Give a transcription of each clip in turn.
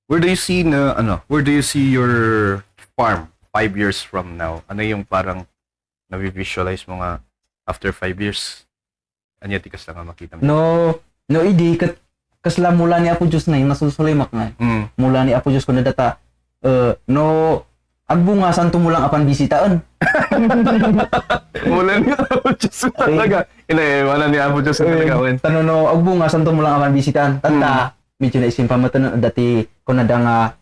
Where do you see where do you see your farm 5 years from now? Ano yung parang na-visualize mo nga after 5 years? Anya tikas lang nga makita mo. No idi kasla mula ni Apo Diyos na yung nasusulimak nga. Mula ni Apo Diyos ko na data no agbungasan tumulang apan bisitaan. Wala ni Apo Diyos talaga. Wala ni Apo Diyos talaga. No agbungasan tumulang apan bisitaan. Tanda medyo na isimpa mo tanan dati ko na nga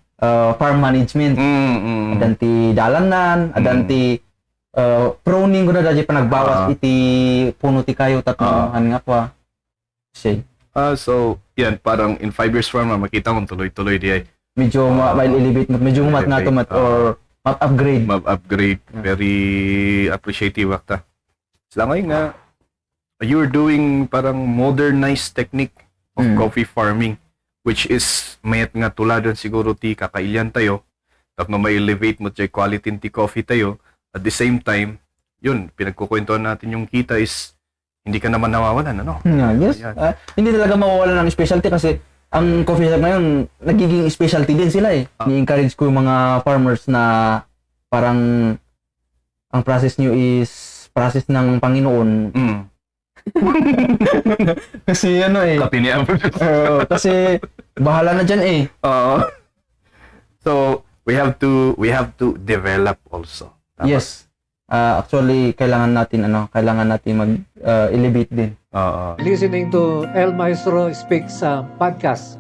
farm management. Adanti dalanan, adanti pruning ko na dati panagbawas iti puno ti kayo tatmahan nga pa. Say. So, yan, parang in 5 years from now, makita mo tuloy-tuloy di ay. Medyo ma-elevate mo, medyo mat na to mat or map-upgrade. Map-upgrade. Very appreciative akta. Sila ngayon nga, you're doing parang modernized technique of coffee farming, which is mayat nga tuladan siguro ti kakailyan tayo, tapos ma-elevate mo ti quality ti coffee tayo. At the same time, yun, pinagkukwentuhan natin yung kita is hindi ka naman nawawalan, ano? Yes. Hindi talaga mawawalan ng specialty kasi ang coffee shop ngayon, nagiging specialty din sila eh. Ni-encourage ko yung mga farmers na parang ang process nyo is process ng Panginoon. Kasi ano eh. Kapinian mo. Kasi bahala na dyan eh. So, we have to develop also. Tama? Yes. Actually, kailangan natin mag-elevate din. Listening to El Maestro Speaks podcast.